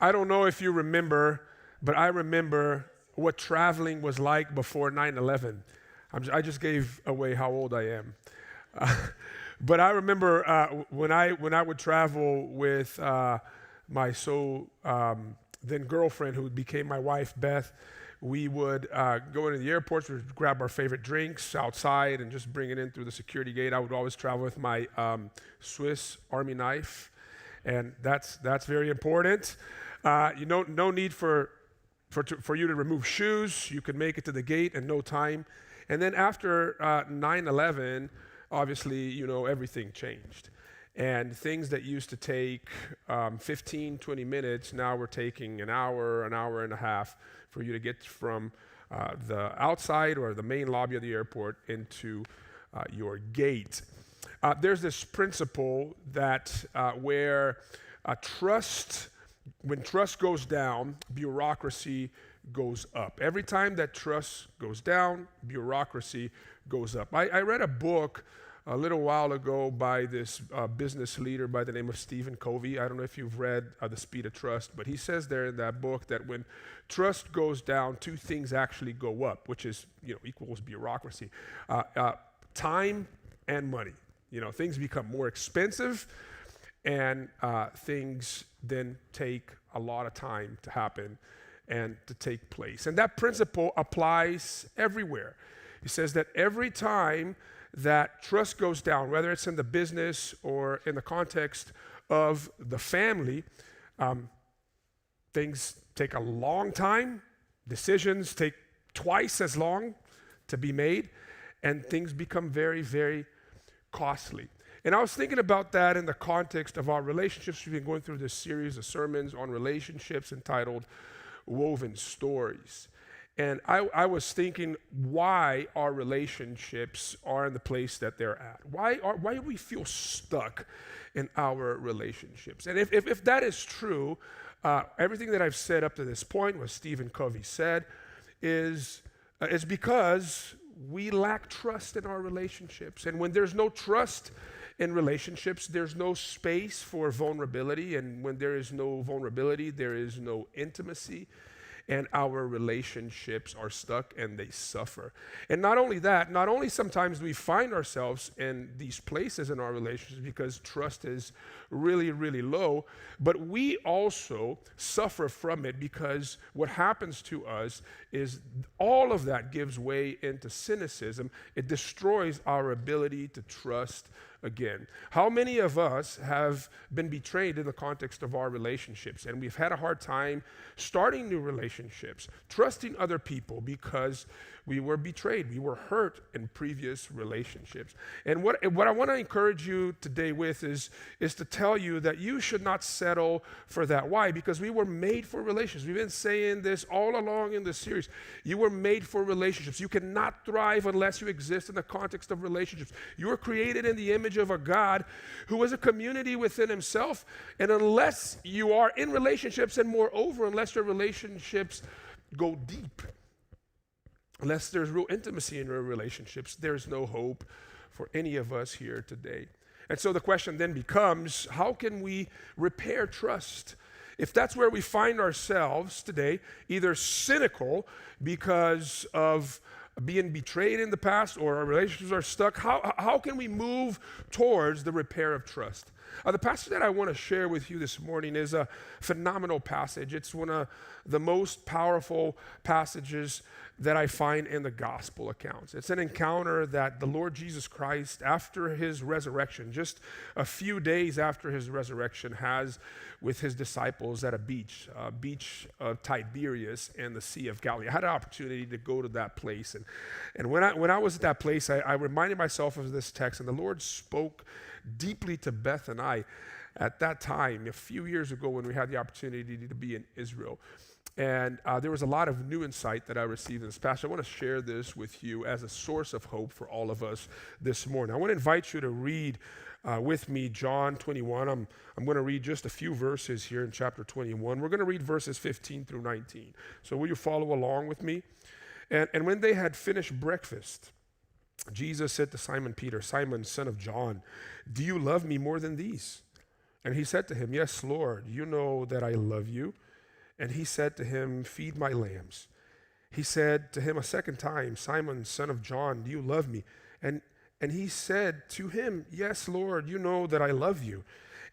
I don't know if you remember, but I remember what traveling was like before 9/11. I just gave away how old I am. Uh, but I remember when I would travel with my then girlfriend, who became my wife, Beth. We would go into the airports, we'd grab our favorite drinks outside and just bring it in through the security gate. I would always travel with my Swiss Army knife, and that's very important. No need for you to remove shoes. You can make it to the gate in no time. And then after 9/11, obviously, everything changed. And things that used to take 15, 20 minutes, now we're taking an hour and a half for you to get from the outside or the main lobby of the airport into your gate. There's this principle that where when trust goes down, bureaucracy goes up. Every time that trust goes down, bureaucracy goes up. I read a book a little while ago by this business leader by the name of Stephen Covey. I don't know if you've read The Speed of Trust, but he says there in that book that when trust goes down, two things actually go up, which is equals bureaucracy, time and money. Things become more expensive, and things then take a lot of time to happen and to take place. And that principle applies everywhere. He says that every time that trust goes down, whether it's in the business or in the context of the family, things take a long time, decisions take twice as long to be made, and things become very, very costly. And I was thinking about that in the context of our relationships. We've been going through this series of sermons on relationships entitled Woven Stories. And I was thinking why our relationships are in the place that they're at. Why do we feel stuck in our relationships? And if that is true, everything that I've said up to this point, what Stephen Covey said, is because we lack trust in our relationships. And when there's no trust in relationships, there's no space for vulnerability. And when there is no vulnerability, there is no intimacy. And our relationships are stuck and they suffer. And not only that, not only sometimes we find ourselves in these places in our relationships because trust is really, really low, but we also suffer from it because what happens to us is all of that gives way into cynicism. It destroys our ability to trust again. How many of us have been betrayed in the context of our relationships, and we've had a hard time starting new relationships, trusting other people because we were betrayed, we were hurt in previous relationships. And what I want to encourage you today with is to tell you that you should not settle for that. Why? Because we were made for relationships. We've been saying this all along in this series. You were made for relationships. You cannot thrive unless you exist in the context of relationships. You were created in the image of a God who is a community within himself, and unless you are in relationships, and moreover, unless your relationships go deep, unless there's real intimacy in your relationships, there's no hope for any of us here today. And so the question then becomes, how can we repair trust? If that's where we find ourselves today, either cynical because of being betrayed in the past, or our relationships are stuck, how can we move towards the repair of trust? The passage that I want to share with you this morning is a phenomenal passage. It's one of the most powerful passages that I find in the gospel accounts. It's an encounter that the Lord Jesus Christ, after his resurrection, just a few days after his resurrection, has with his disciples at a beach of Tiberias and the Sea of Galilee. I had an opportunity to go to that place. And when I was at that place, I reminded myself of this text, and the Lord spoke deeply to Beth and I at that time, a few years ago, when we had the opportunity to be in Israel. And there was a lot of new insight that I received in this passage. I want to share this with you as a source of hope for all of us this morning. I want to invite you to read with me John 21. I'm going to read just a few verses here in chapter 21. We're going to read verses 15 through 19. So will you follow along with me? And when they had finished breakfast, Jesus said to Simon Peter, "Simon, son of John, do you love me more than these?" And he said to him, "Yes, Lord, you know that I love you." And he said to him, "Feed my lambs." He said to him a second time, "Simon, son of John, do you love me?" And he said to him, "Yes, Lord, you know that I love you."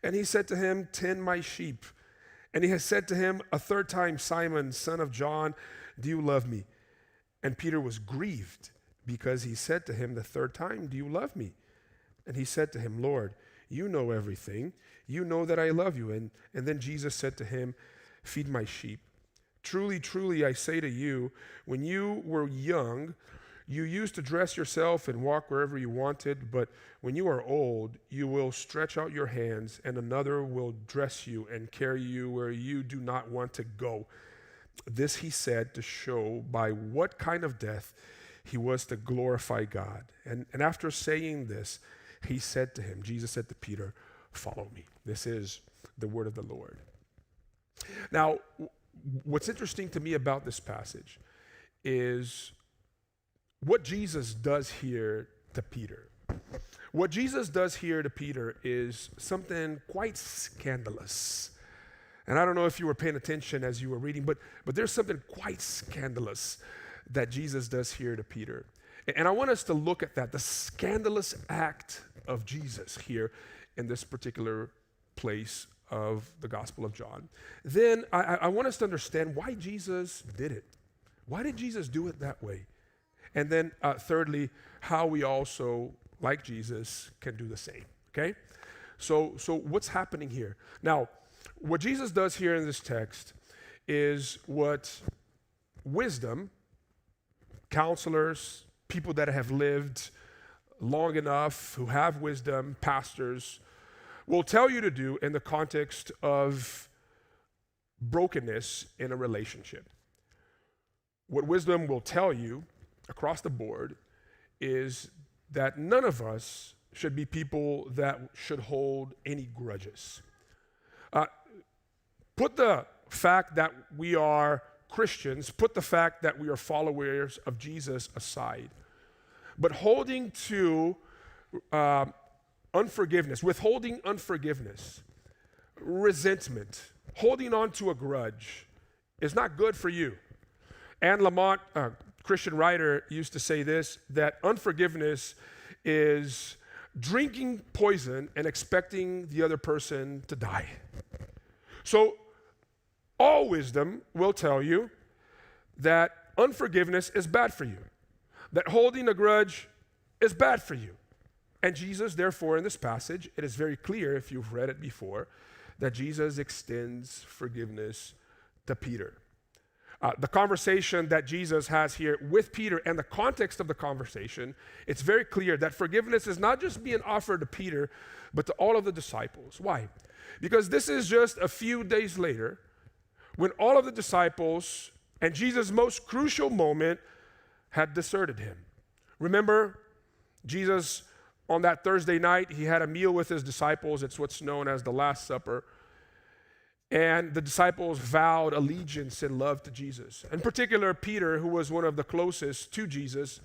And he said to him, "Tend my sheep." And he has said to him a third time, "Simon, son of John, do you love me?" And Peter was grieved because he said to him the third time, "Do you love me?" And he said to him, "Lord, you know everything. You know that I love you." And then Jesus said to him, "Feed my sheep. Truly, truly, I say to you, when you were young, you used to dress yourself and walk wherever you wanted, but when you are old, you will stretch out your hands, and another will dress you and carry you where you do not want to go." This he said to show by what kind of death he was to glorify God. And after saying this, he said to him, Jesus said to Peter, "Follow me." This is the word of the Lord. Now, what's interesting to me about this passage is what Jesus does here to Peter. What Jesus does here to Peter is something quite scandalous. And I don't know if you were paying attention as you were reading, but there's something quite scandalous that Jesus does here to Peter. And I want us to look at that, the scandalous act of Jesus here in this particular place of the Gospel of John. Then I want us to understand why Jesus did it. Why did Jesus do it that way? And then thirdly, how we also, like Jesus, can do the same, okay? So what's happening here? Now, what Jesus does here in this text is what wisdom, counselors, people that have lived long enough, who have wisdom, pastors, will tell you to do in the context of brokenness in a relationship. What wisdom will tell you across the board is that none of us should be people that should hold any grudges. Put the fact that we are Christians, put the fact that we are followers of Jesus aside. But holding to unforgiveness, withholding unforgiveness, resentment, holding on to a grudge is not good for you. Anne Lamott, a Christian writer, used to say this, that unforgiveness is drinking poison and expecting the other person to die. So all wisdom will tell you that unforgiveness is bad for you, that holding a grudge is bad for you. And Jesus, therefore, in this passage, it is very clear, if you've read it before, that Jesus extends forgiveness to Peter. The conversation that Jesus has here with Peter and the context of the conversation, it's very clear that forgiveness is not just being offered to Peter, but to all of the disciples. Why? Because this is just a few days later when all of the disciples and Jesus' most crucial moment had deserted him. Remember, Jesus, on that Thursday night, he had a meal with his disciples. It's what's known as the Last Supper. And the disciples vowed allegiance and love to Jesus. In particular, Peter, who was one of the closest to Jesus,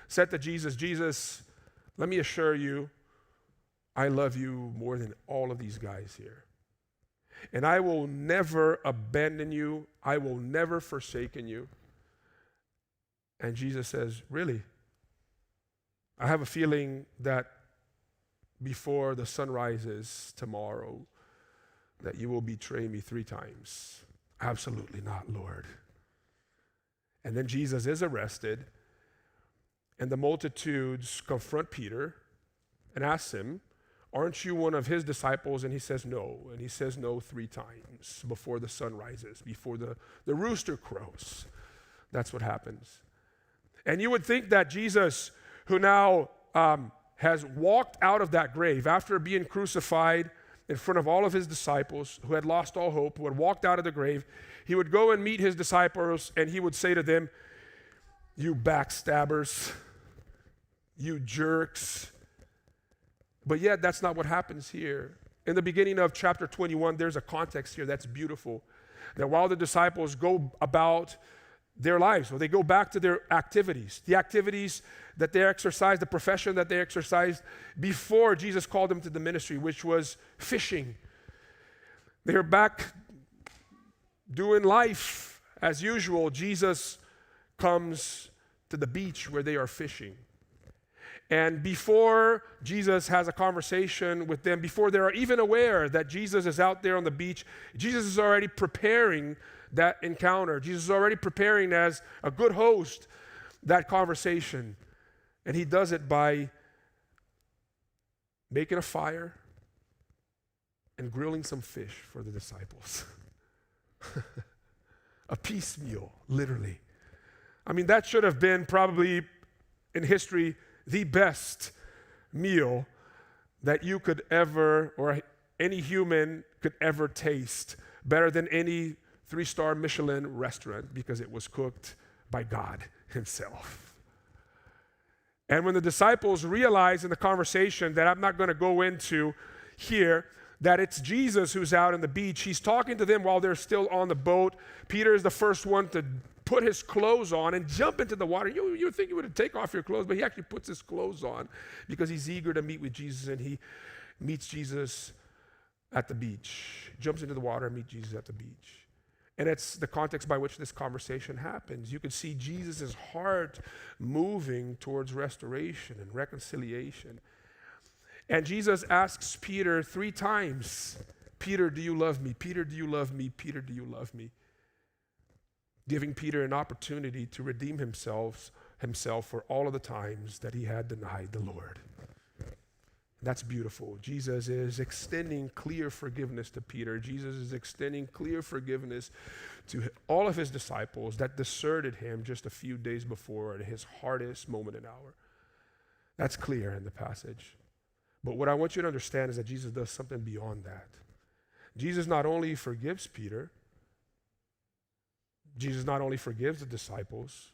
said to Jesus, "Jesus, let me assure you, I love you more than all of these guys here. And I will never abandon you. I will never forsaken you." And Jesus says, "Really? I have a feeling that before the sun rises tomorrow, that you will betray me 3 times. Absolutely not, Lord." And then Jesus is arrested, and the multitudes confront Peter and ask him, "Aren't you one of his disciples?" And he says no. And he says no 3 times before the sun rises, before the rooster crows. That's what happens. And you would think that Jesus, who now has walked out of that grave after being crucified in front of all of his disciples who had lost all hope, who had walked out of the grave, he would go and meet his disciples and he would say to them, "You backstabbers, you jerks." But yet that's not what happens here. In the beginning of chapter 21, there's a context here that's beautiful. That while the disciples go about their lives, or they go back to their activities, the activities that they exercised, the profession that they exercised before Jesus called them to the ministry, which was fishing They're back doing life as usual. Jesus comes to the beach where they are fishing. And before Jesus has a conversation with them, before they're even aware that Jesus is out there on the beach, Jesus is already preparing that encounter. Jesus is already preparing, as a good host, that conversation. And he does it by making a fire and grilling some fish for the disciples. A peace meal, literally. I mean, that should have been probably in history the best meal that you could ever, or any human could ever taste, better than any 3-star Michelin restaurant, because it was cooked by God himself. And when the disciples realize in the conversation that I'm not going to go into here, that it's Jesus who's out on the beach, he's talking to them while they're still on the boat. Peter is the first one to put his clothes on and jump into the water. You think you would take off your clothes, but he actually puts his clothes on because he's eager to meet with Jesus, and he meets Jesus at the beach. Jumps into the water and meets Jesus at the beach. And it's the context by which this conversation happens. You can see Jesus' heart moving towards restoration and reconciliation. And Jesus asks Peter 3 times, Peter, do you love me? Peter, do you love me? Peter, do you love me? Giving Peter an opportunity to redeem himself for all of the times that he had denied the Lord. That's beautiful. Jesus is extending clear forgiveness to Peter. Jesus is extending clear forgiveness to all of his disciples that deserted him just a few days before at his hardest moment and hour. That's clear in the passage. But what I want you to understand is that Jesus does something beyond that. Jesus not only forgives Peter, Jesus not only forgives the disciples,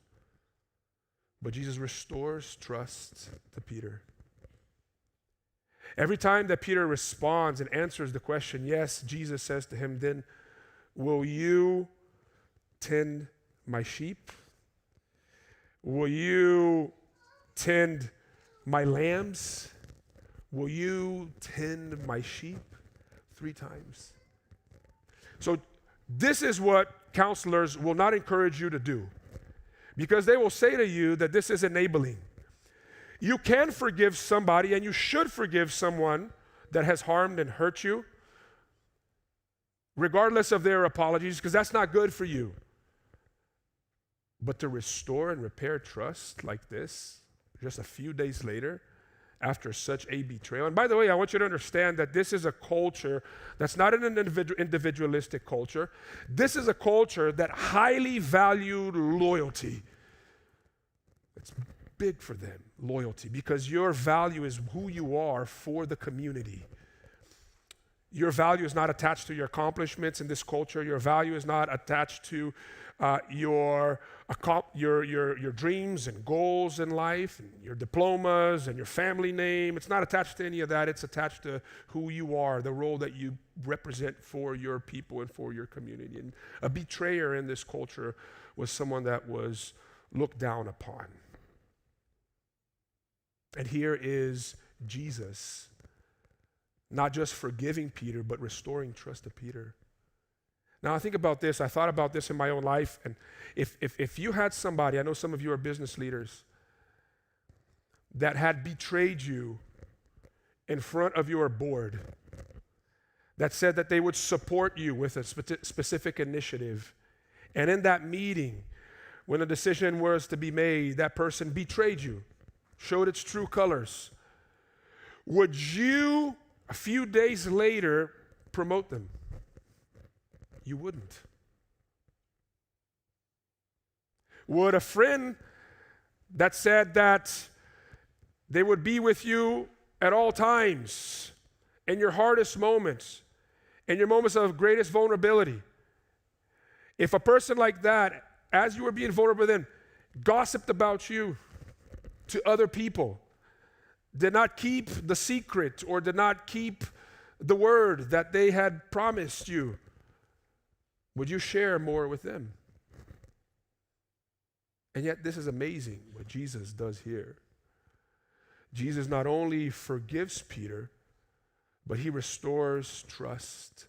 but Jesus restores trust to Peter. Every time that Peter responds and answers the question, yes, Jesus says to him, then will you tend my sheep? Will you tend my lambs? Will you tend my sheep? 3 times. So this is what counselors will not encourage you to do, because they will say to you that this is enabling. You can forgive somebody, and you should forgive someone that has harmed and hurt you, regardless of their apologies, because that's not good for you. But to restore and repair trust like this, just a few days later, after such a betrayal. And by the way, I want you to understand that this is a culture that's not an individualistic culture. This is a culture that highly valued loyalty. It's big for them, loyalty, because your value is who you are for the community. Your value is not attached to your accomplishments in this culture. Your value is not attached to your dreams and goals in life, and your diplomas and your family name. It's not attached to any of that. It's attached to who you are, the role that you represent for your people and for your community. And a betrayer in this culture was someone that was looked down upon. And here is Jesus, not just forgiving Peter, but restoring trust to Peter. Now, I think about this. I thought about this in my own life. And if you had somebody, I know some of you are business leaders, that had betrayed you in front of your board, that said that they would support you with a specific initiative, and in that meeting, when a decision was to be made, that person betrayed you, showed its true colors, would you, a few days later, promote them? You wouldn't. Would a friend that said that they would be with you at all times, in your hardest moments, in your moments of greatest vulnerability, if a person like that, as you were being vulnerable with them, gossiped about you to other people, did not keep the secret or did not keep the word that they had promised you, would you share more with them? And yet this is amazing what Jesus does here. Jesus not only forgives Peter, but he restores trust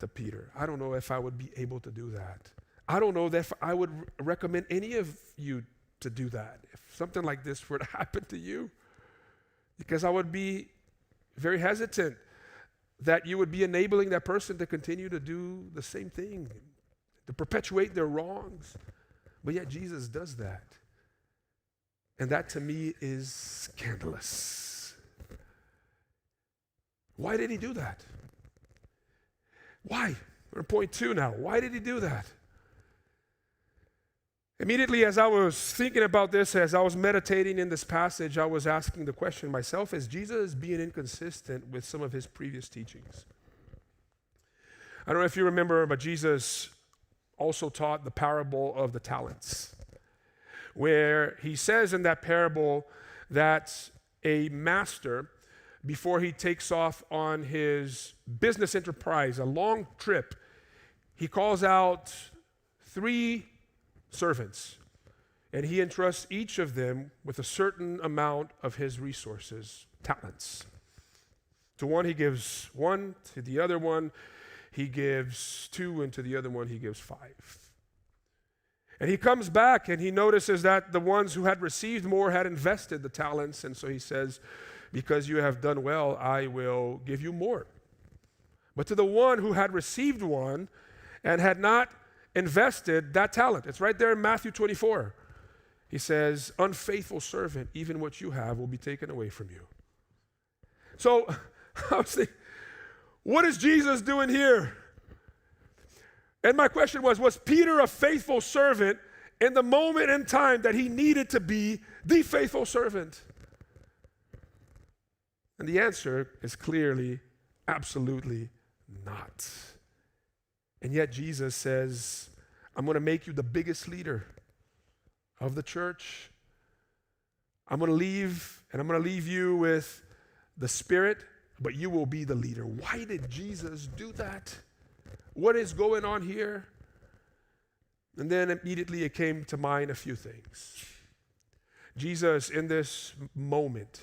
to Peter. I don't know if I would be able to do that. I don't know if I would recommend any of you to do that. If something like this were to happen to you, because I would be very hesitant that you would be enabling that person to continue to do the same thing, to perpetuate their wrongs. But yet Jesus does that. And that to me is scandalous. Why did he do that? Why? We're on point 2 now. Why did he do that? Immediately as I was thinking about this, as I was meditating in this passage, I was asking the question myself, is Jesus being inconsistent with some of his previous teachings? I don't know if you remember, but Jesus also taught the parable of the talents, where he says in that parable that a master, before he takes off on his business enterprise, a long trip, he calls out 3 servants, and he entrusts each of them with a certain amount of his resources, talents. To one he gives 1, to the other one he gives 2, and to the other one he gives 5. And he comes back and he notices that the ones who had received more had invested the talents, and so he says, because you have done well, I will give you more. But to the one who had received 1 and had not invested that talent, it's right there in Matthew 24. He says, unfaithful servant, even what you have will be taken away from you. So I was thinking, what is Jesus doing here? And my question was Peter a faithful servant in the moment in time that he needed to be the faithful servant? And the answer is clearly, absolutely not. And yet Jesus says, I'm going to make you the biggest leader of the church. I'm going to leave you with the Spirit, but you will be the leader. Why did Jesus do that? What is going on here? And then immediately it came to mind a few things. Jesus, in this moment,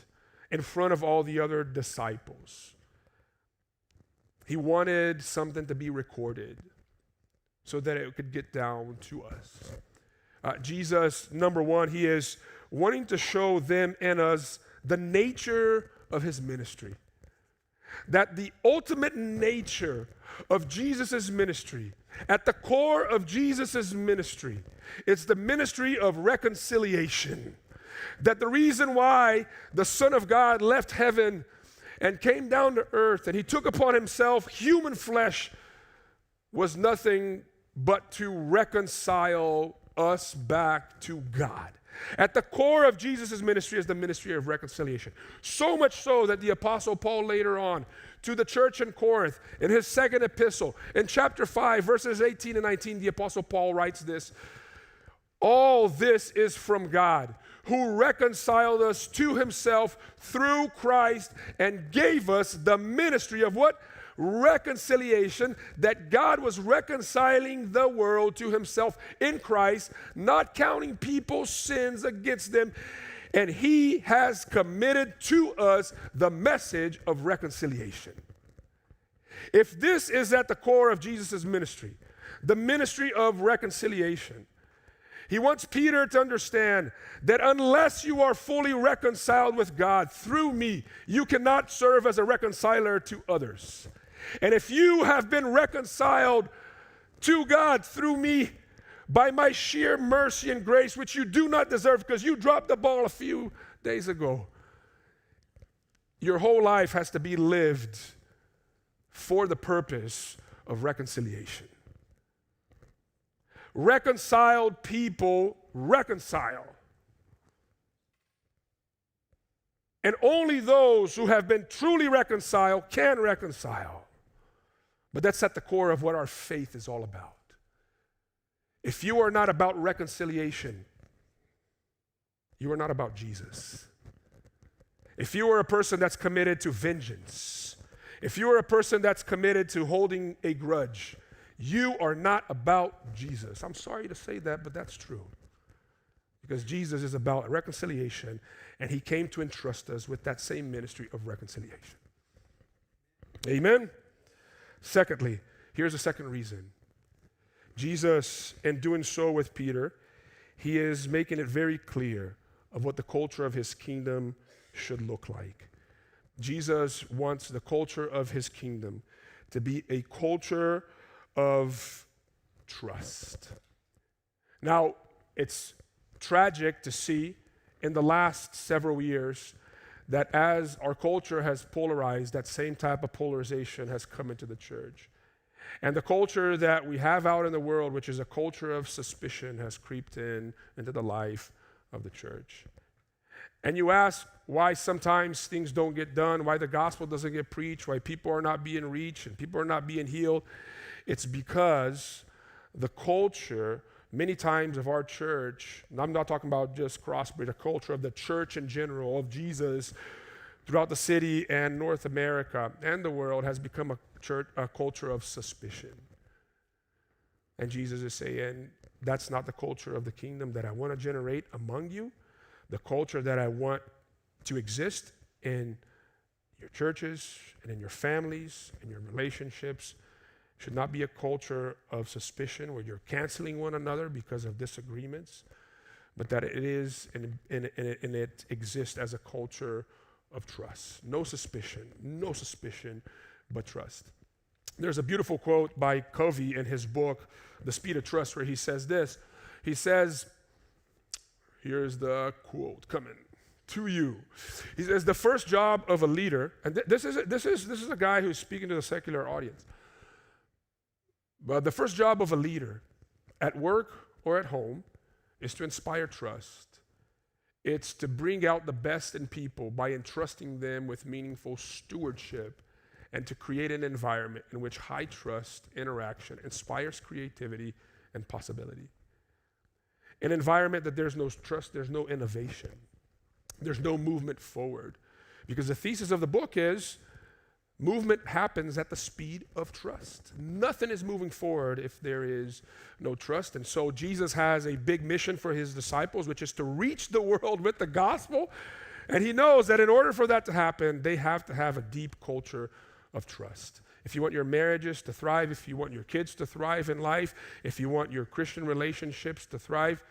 in front of all the other disciples, he wanted something to be recorded so that it could get down to us. Jesus, number 1, he is wanting to show them and us the nature of his ministry. That the ultimate nature of Jesus' ministry, at the core of Jesus' ministry, it's the ministry of reconciliation. That the reason why the Son of God left heaven and came down to earth and he took upon himself human flesh was nothing but to reconcile us back to God. At the core of Jesus' ministry is the ministry of reconciliation. So much so that the Apostle Paul later on to the church in Corinth, in his second epistle, in chapter 5, verses 18 and 19, the Apostle Paul writes this, all this is from God, who reconciled us to himself through Christ and gave us the ministry of what? Reconciliation, that God was reconciling the world to himself in Christ, not counting people's sins against them, and he has committed to us the message of reconciliation. If this is at the core of Jesus' ministry, the ministry of reconciliation, he wants Peter to understand that unless you are fully reconciled with God through me, you cannot serve as a reconciler to others. And if you have been reconciled to God through me by my sheer mercy and grace, which you do not deserve because you dropped the ball a few days ago, your whole life has to be lived for the purpose of reconciliation. Reconciled people reconcile. And only those who have been truly reconciled can reconcile. But that's at the core of what our faith is all about. If you are not about reconciliation, you are not about Jesus. If you are a person that's committed to vengeance, if you are a person that's committed to holding a grudge, you are not about Jesus. I'm sorry to say that, but that's true. Because Jesus is about reconciliation, and he came to entrust us with that same ministry of reconciliation. Amen? Secondly, Here's the second reason. Jesus, in doing so with Peter, he is making it very clear of what the culture of his kingdom should look like. Jesus wants the culture of his kingdom to be a culture of trust. Now, it's tragic to see in the last several years that as our culture has polarized, that same type of polarization has come into the church. And the culture that we have out in the world, which is a culture of suspicion, has creeped into the life of the church. And you ask why sometimes things don't get done, why the gospel doesn't get preached, why people are not being reached and people are not being healed. It's because the culture, many times of our church, and I'm not talking about just Crossbridge, the culture of the church in general, of Jesus throughout the city and North America and the world, has become a culture of suspicion. And Jesus is saying, that's not the culture of the kingdom that I want to generate among you. The culture that I want to exist in your churches and in your families and your relationships should not be a culture of suspicion where you're canceling one another because of disagreements, but that it is and it exists as a culture of trust. No suspicion, but trust. There's a beautiful quote by Covey in his book, The Speed of Trust, where he says this. He says, here's the quote coming to you. He says, the first job of a leader, and this is a guy who's speaking to the secular audience. But the first job of a leader at work or at home is to inspire trust. It's to bring out the best in people by entrusting them with meaningful stewardship and to create an environment in which high trust interaction inspires creativity and possibility. An environment that there's no trust, there's no innovation. There's no movement forward. Because the thesis of the book is movement happens at the speed of trust. Nothing is moving forward if there is no trust. And so Jesus has a big mission for his disciples, which is to reach the world with the gospel. And he knows that in order for that to happen, they have to have a deep culture of trust. If you want your marriages to thrive, if you want your kids to thrive in life, if you want your Christian relationships to thrive,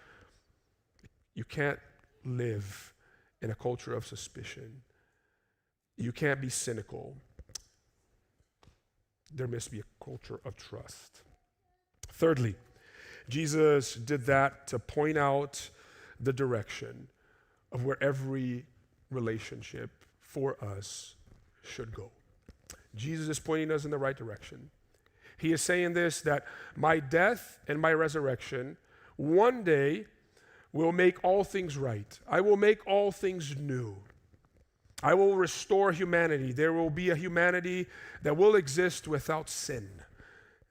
you can't live in a culture of suspicion. You can't be cynical. There must be a culture of trust. Thirdly, Jesus did that to point out the direction of where every relationship for us should go. Jesus is pointing us in the right direction. He is saying this, that my death and my resurrection one day will make all things right. I will make all things new. I will restore humanity. There will be a humanity that will exist without sin.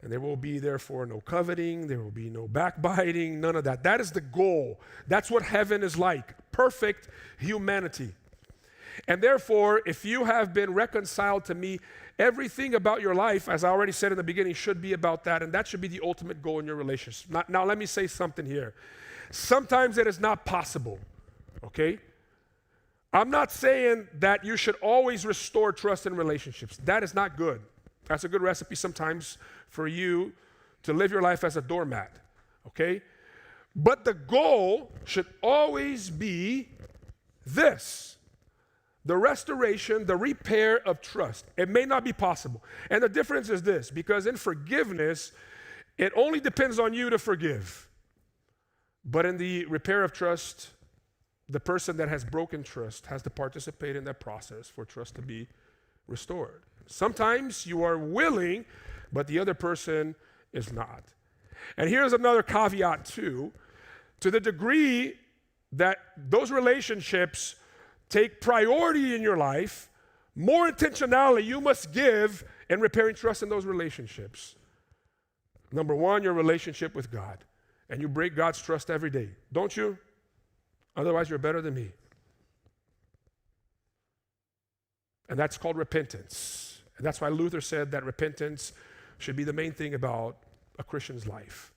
And there will be, therefore, no coveting. There will be no backbiting, none of that. That is the goal. That's what heaven is like, perfect humanity. And therefore, if you have been reconciled to me, everything about your life, as I already said in the beginning, should be about that. And that should be the ultimate goal in your relationship. Now, let me say something here. Sometimes it is not possible, okay? I'm not saying that you should always restore trust in relationships. That is not good. That's a good recipe sometimes for you to live your life as a doormat, okay? But the goal should always be this: the restoration, the repair of trust. It may not be possible. And the difference is this, because in forgiveness, it only depends on you to forgive. But in the repair of trust, the person that has broken trust has to participate in that process for trust to be restored. Sometimes you are willing, but the other person is not. And here's another caveat too. To the degree that those relationships take priority in your life, more intentionality you must give in repairing trust in those relationships. Number one, your relationship with God. And you break God's trust every day, don't you? Otherwise, you're better than me. And that's called repentance. And that's why Luther said that repentance should be the main thing about a Christian's life.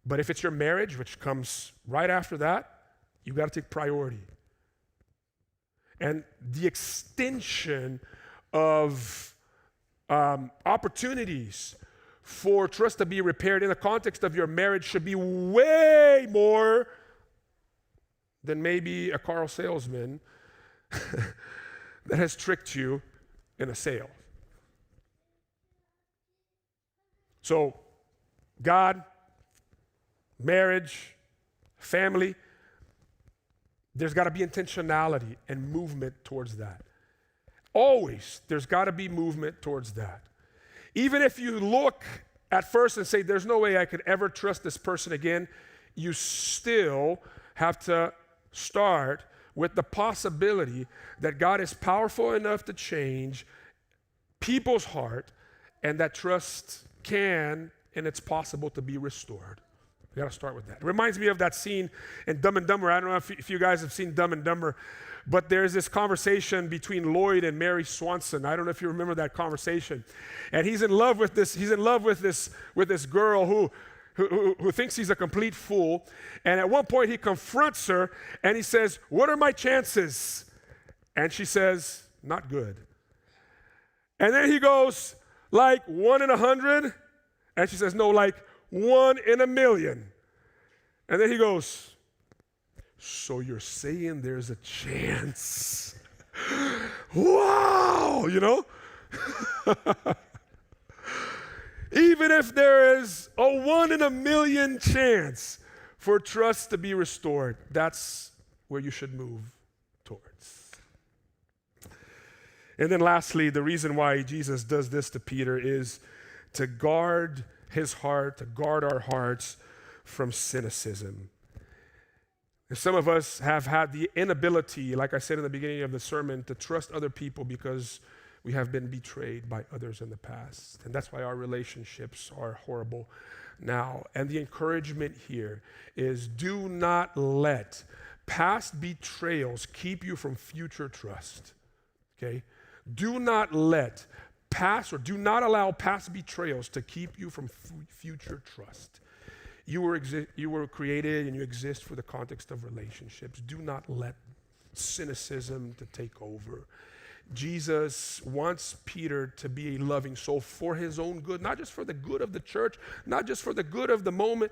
But if it's your marriage, which comes right after that, you've got to take priority. And the extension of opportunities for trust to be repaired in the context of your marriage should be way more than maybe a car salesman that has tricked you in a sale. So, God, marriage, family, there's got to be intentionality and movement towards that. Always, there's got to be movement towards that. Even if you look at first and say, there's no way I could ever trust this person again, you still have to start with the possibility that God is powerful enough to change people's heart, and that trust can and it's possible to be restored. We got to start with that. It reminds me of that scene in Dumb and Dumber. I don't know if you guys have seen Dumb and Dumber, but there's this conversation between Lloyd and Mary Swanson. I don't know if you remember that conversation. And he's in love with this girl who thinks he's a complete fool. And at one point he confronts her and he says, "What are my chances?" And she says, "Not good." And then he goes, "Like 1 in 100?" And she says, "No, like 1 in 1,000,000. And then he goes, "So you're saying there's a chance?" Wow, you know? Even if there is a 1 in 1,000,000 chance for trust to be restored, that's where you should move towards. And then lastly, the reason why Jesus does this to Peter is to guard his heart, to guard our hearts from cynicism. And some of us have had the inability, like I said in the beginning of the sermon, to trust other people because we have been betrayed by others in the past. And that's why our relationships are horrible now. And the encouragement here is, do not let past betrayals keep you from future trust. Okay? Do not let do not allow past betrayals to keep you from future trust. You were created and you exist for the context of relationships. Do not let cynicism to take over. Jesus wants Peter to be a loving soul for his own good, not just for the good of the church, not just for the good of the moment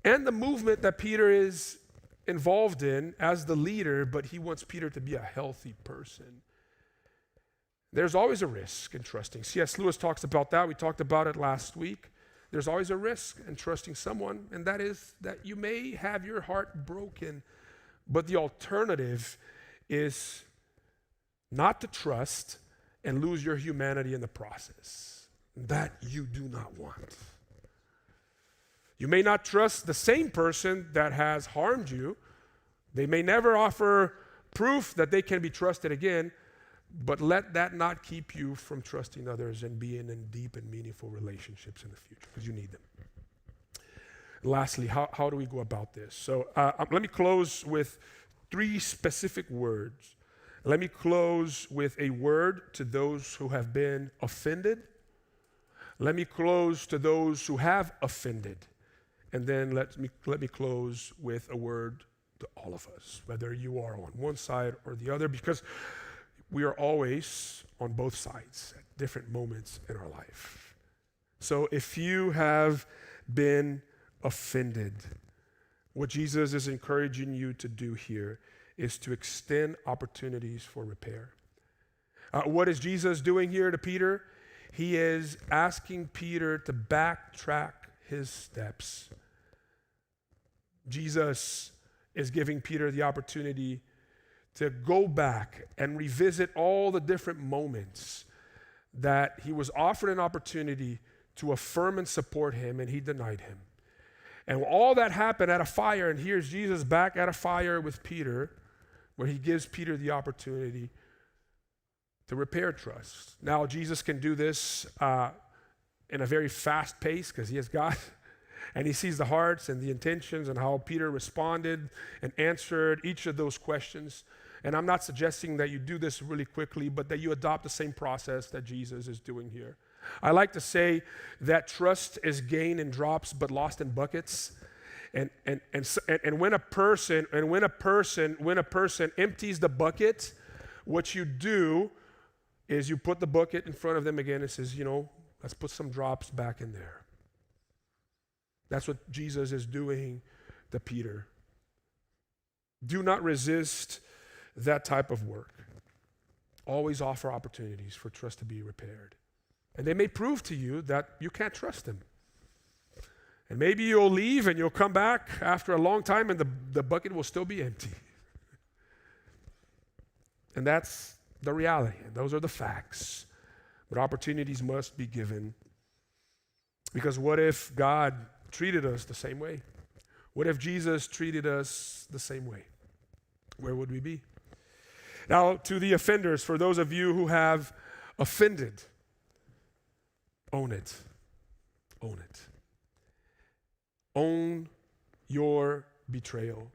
and the movement that Peter is involved in as the leader, but he wants Peter to be a healthy person. There's always a risk in trusting. C.S. Lewis talks about that. We talked about it last week. There's always a risk in trusting someone, and that is that you may have your heart broken, but the alternative is not to trust and lose your humanity in the process. That you do not want. You may not trust the same person that has harmed you. They may never offer proof that they can be trusted again, but let that not keep you from trusting others and being in deep and meaningful relationships in the future, because you need them. Lastly, how do we go about this? So let me close with 3 specific words. Let me close with a word to those who have been offended. Let me close to those who have offended. And then let me close with a word to all of us, whether you are on one side or the other, because we are always on both sides at different moments in our life. So if you have been offended, what Jesus is encouraging you to do here is to extend opportunities for repair. What is Jesus doing here to Peter? He is asking Peter to backtrack his steps. Jesus is giving Peter the opportunity to go back and revisit all the different moments that he was offered an opportunity to affirm and support him, and he denied him. And all that happened at a fire, and here's Jesus back at a fire with Peter, where he gives Peter the opportunity to repair trust. Now, Jesus can do this in a very fast pace because he is God. And he sees the hearts and the intentions and how Peter responded and answered each of those questions. And I'm not suggesting that you do this really quickly, but that you adopt the same process that Jesus is doing here. I like to say that trust is gained in drops but lost in buckets. And when a person empties the bucket, what you do is you put the bucket in front of them again and says, let's put some drops back in there. That's what Jesus is doing to Peter. Do not resist that type of work. Always offer opportunities for trust to be repaired. And they may prove to you that you can't trust them. And maybe you'll leave and you'll come back after a long time and the bucket will still be empty. And that's the reality. Those are the facts. But opportunities must be given. Because what if God treated us the same way? What if Jesus treated us the same way? Where would we be? Now, to the offenders, for those of you who have offended, own it. Own it. Own your betrayal.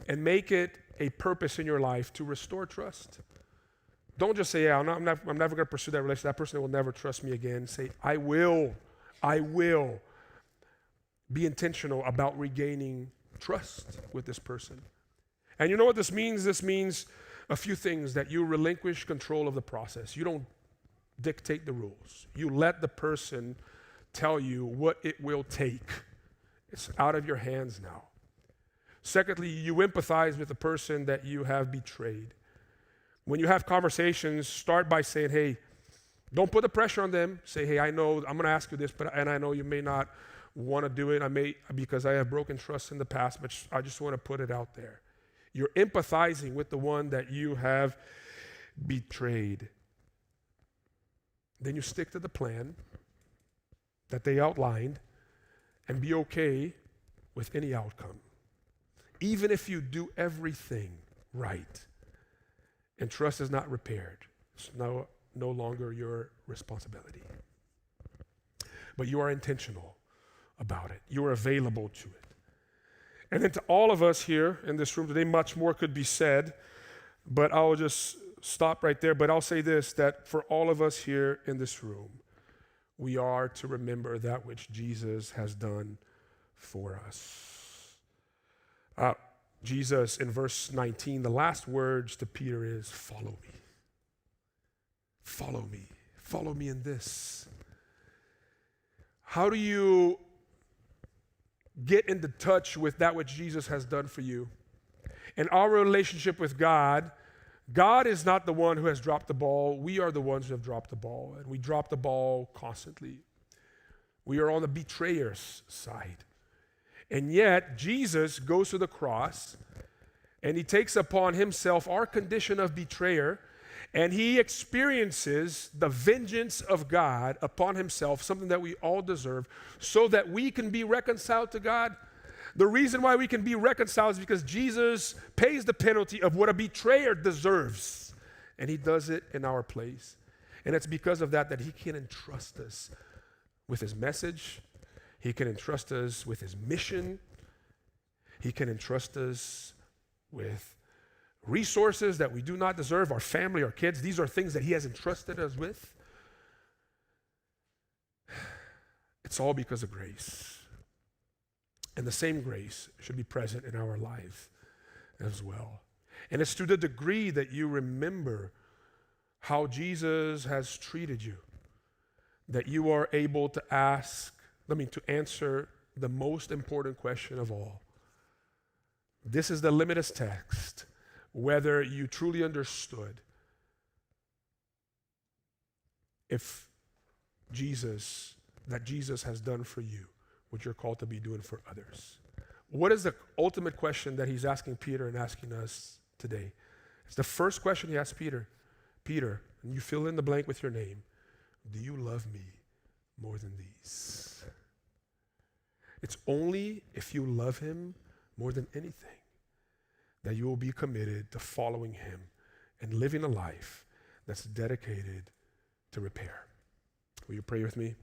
And make it a purpose in your life to restore trust. Don't just say, I'm never going to pursue that relationship. That person will never trust me again. Say, I will be intentional about regaining trust with this person. And you know what this means? This means a few things: that you relinquish control of the process. You don't dictate the rules. You let the person tell you what it will take. It's out of your hands now. Secondly, you empathize with the person that you have betrayed. When you have conversations, start by saying, hey, don't put the pressure on them. Say, hey, I know I'm going to ask you this, and I know you may not want to do it. Because I have broken trust in the past, but I just want to put it out there. You're empathizing with the one that you have betrayed. Then you stick to the plan that they outlined and be okay with any outcome. Even if you do everything right and trust is not repaired, it's no longer your responsibility. But you are intentional about it. You are available to it. And then to all of us here in this room today, much more could be said, but I'll just stop right there. But I'll say this, that for all of us here in this room, we are to remember that which Jesus has done for us. Jesus, in verse 19, the last words to Peter is, follow me. Follow me. Follow me in this. How do you get into touch with that which Jesus has done for you? In our relationship with God, God is not the one who has dropped the ball. We are the ones who have dropped the ball, and we drop the ball constantly. We are on the betrayer's side. And yet, Jesus goes to the cross, and he takes upon himself our condition of betrayer, and he experiences the vengeance of God upon himself, something that we all deserve, so that we can be reconciled to God. The reason why we can be reconciled is because Jesus pays the penalty of what a betrayer deserves, and he does it in our place. And it's because of that he can entrust us with his message. He can entrust us with his mission. He can entrust us with resources that we do not deserve, our family, our kids. These are things that he has entrusted us with. It's all because of grace. And the same grace should be present in our life as well. And it's to the degree that you remember how Jesus has treated you that you are able to answer the most important question of all. This is the litmus test, whether you truly understood if Jesus has done for you what you're called to be doing for others. What is the ultimate question that he's asking Peter and asking us today? It's the first question he asked Peter. Peter, and you fill in the blank with your name. Do you love me more than these? It's only if you love him more than anything that you will be committed to following him and living a life that's dedicated to repair. Will you pray with me?